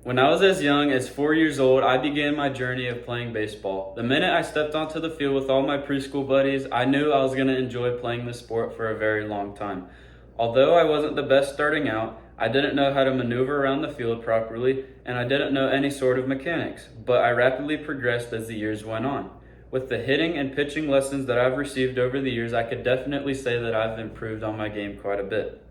When I was as young as 4 years old, I began my journey of playing baseball. The minute I stepped onto the field with all my preschool buddies, I knew I was going to enjoy playing this sport for a very long time. Although I wasn't the best starting out, I didn't know how to maneuver around the field properly, and I didn't know any sort of mechanics, but I rapidly progressed as the years went on. With the hitting and pitching lessons that I've received over the years, I could definitely say that I've improved on my game quite a bit.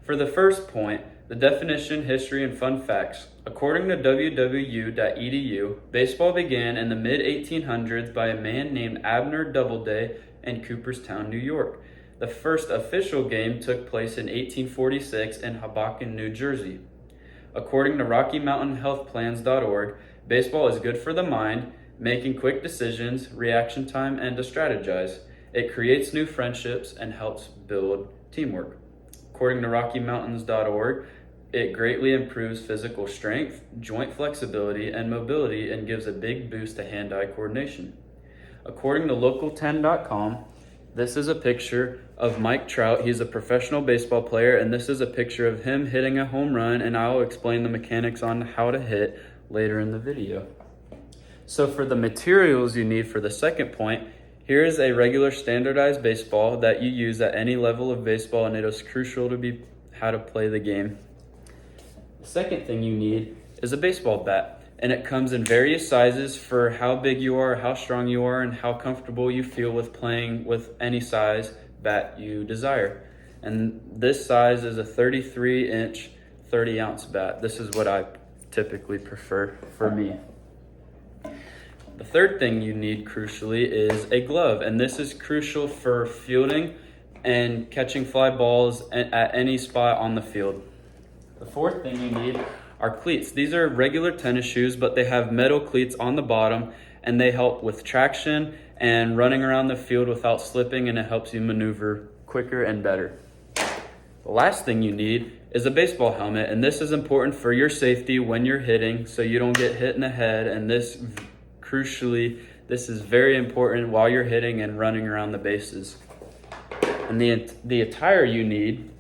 For the first point, the definition, history, and fun facts. According to wwu.edu, baseball began in the mid-1800s by a man named Abner Doubleday in Cooperstown, New York. The first official game took place in 1846 in Hoboken, New Jersey. According to RockyMountainHealthPlans.org, baseball is good for the mind, making quick decisions, reaction time, and to strategize. It creates new friendships and helps build teamwork. According to RockyMountains.org, it greatly improves physical strength, joint flexibility, and mobility and gives a big boost to hand-eye coordination. According to Local10.com, this is a picture of Mike Trout. He's a professional baseball player, and this is a picture of him hitting a home run, and I'll explain the mechanics on how to hit later in the video. So for the materials you need for the second point, here is a regular standardized baseball that you use at any level of baseball, and it is crucial to be how to play the game. The second thing you need is a baseball bat, and it comes in various sizes for how big you are, how strong you are, and how comfortable you feel with playing with any size bat you desire. And this size is a 33-inch, 30-ounce bat. This is what I typically prefer for me. The third thing you need, crucially, is a glove, and this is crucial for fielding and catching fly balls at any spot on the field. The fourth thing you need are cleats. These are regular tennis shoes, but they have metal cleats on the bottom, and they help with traction and running around the field without slipping, and it helps you maneuver quicker and better. The last thing you need is a baseball helmet, and this is important for your safety when you're hitting, so you don't get hit in the head, and crucially, this is very important while you're hitting and running around the bases. And the attire you need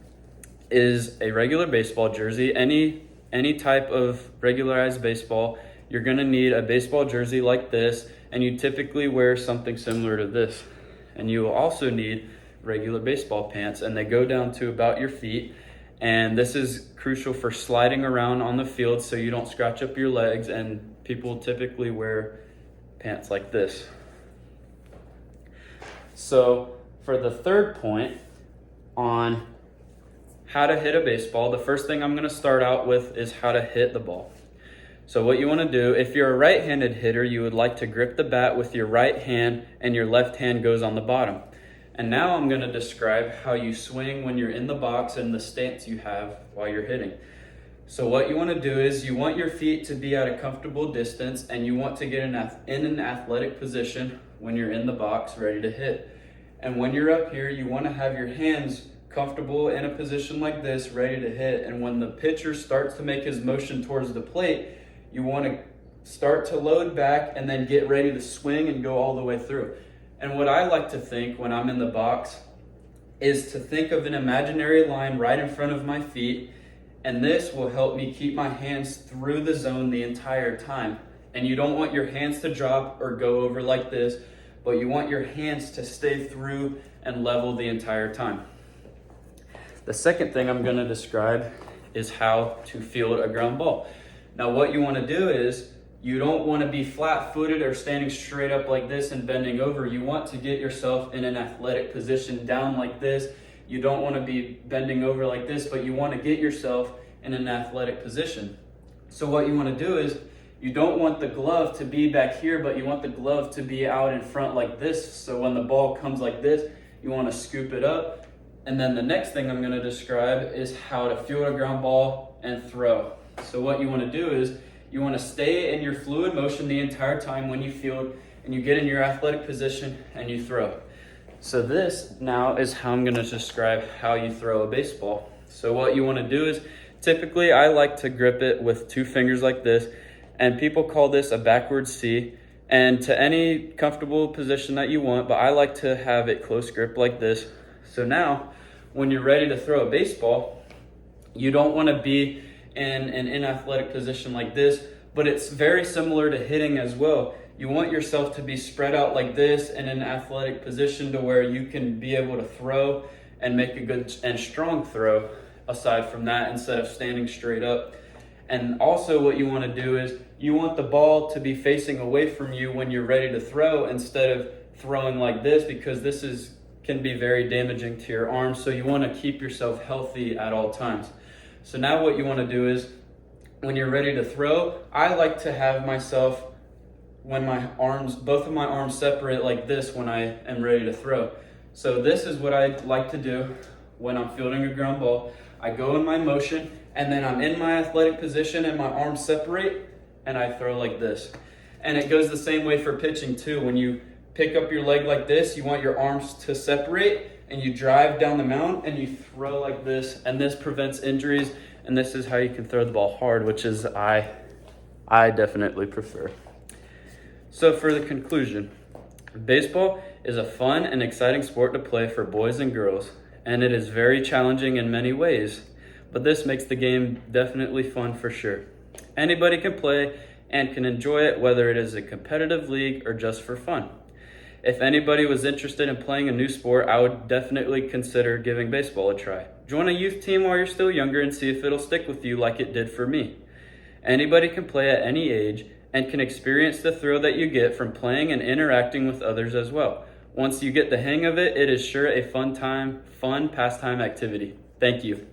is a regular baseball jersey. Any type of regularized baseball, you're gonna need a baseball jersey like this, and you typically wear something similar to this. And you will also need regular baseball pants, and they go down to about your feet. And this is crucial for sliding around on the field so you don't scratch up your legs, and people typically wear pants like this. So for the third point on how to hit a baseball, the first thing I'm going to start out with is how to hit the ball. So what you want to do, if you're a right-handed hitter, you would like to grip the bat with your right hand and your left hand goes on the bottom. And now I'm going to describe how you swing when you're in the box and the stance you have while you're hitting. So what you want to do is you want your feet to be at a comfortable distance, and you want to get in an athletic position when you're in the box ready to hit. And when you're up here, you want to have your hands comfortable in a position like this, ready to hit. And when the pitcher starts to make his motion towards the plate, you want to start to load back and then get ready to swing and go all the way through. And what I like to think when I'm in the box is to think of an imaginary line right in front of my feet, and this will help me keep my hands through the zone the entire time. And you don't want your hands to drop or go over like this, but you want your hands to stay through and level the entire time. The second thing I'm going to describe is how to field a ground ball. Now what you want to do is you don't want to be flat-footed or standing straight up like this and bending over. You want to get yourself in an athletic position down like this. You don't want to be bending over like this, but you want to get yourself in an athletic position. So what you want to do is you don't want the glove to be back here, but you want the glove to be out in front like this. So when the ball comes like this, you want to scoop it up. And then the next thing I'm going to describe is how to field a ground ball and throw. So what you want to do is you want to stay in your fluid motion the entire time when you field, and you get in your athletic position and you throw. So this now is how I'm going to describe how you throw a baseball. So what you want to do is, typically I like to grip it with two fingers like this, and people call this a backwards C, and to any comfortable position that you want, but I like to have it close grip like this. So now when you're ready to throw a baseball, you don't want to be in an inathletic position like this, but it's very similar to hitting as well. You want yourself to be spread out like this in an athletic position to where you can be able to throw and make a good and strong throw aside from that, instead of standing straight up. And also what you want to do is you want the ball to be facing away from you when you're ready to throw, instead of throwing like this, because this can be very damaging to your arms. So you want to keep yourself healthy at all times. So now what you want to do is when you're ready to throw, I like to have myself when both of my arms separate like this when I am ready to throw. So this is what I like to do when I'm fielding a ground ball. I go in my motion, and then I'm in my athletic position and my arms separate, and I throw like this. And it goes the same way for pitching too. When you pick up your leg like this, you want your arms to separate, and you drive down the mound and you throw like this, and this prevents injuries, and this is how you can throw the ball hard, which is I definitely prefer. So for the conclusion, baseball is a fun and exciting sport to play for boys and girls, and it is very challenging in many ways, but this makes the game definitely fun for sure. Anybody can play and can enjoy it, whether it is a competitive league or just for fun. If anybody was interested in playing a new sport, I would definitely consider giving baseball a try. Join a youth team while you're still younger and see if it'll stick with you like it did for me. Anybody can play at any age and can experience the thrill that you get from playing and interacting with others as well. Once you get the hang of it, it is sure a fun pastime activity. Thank you.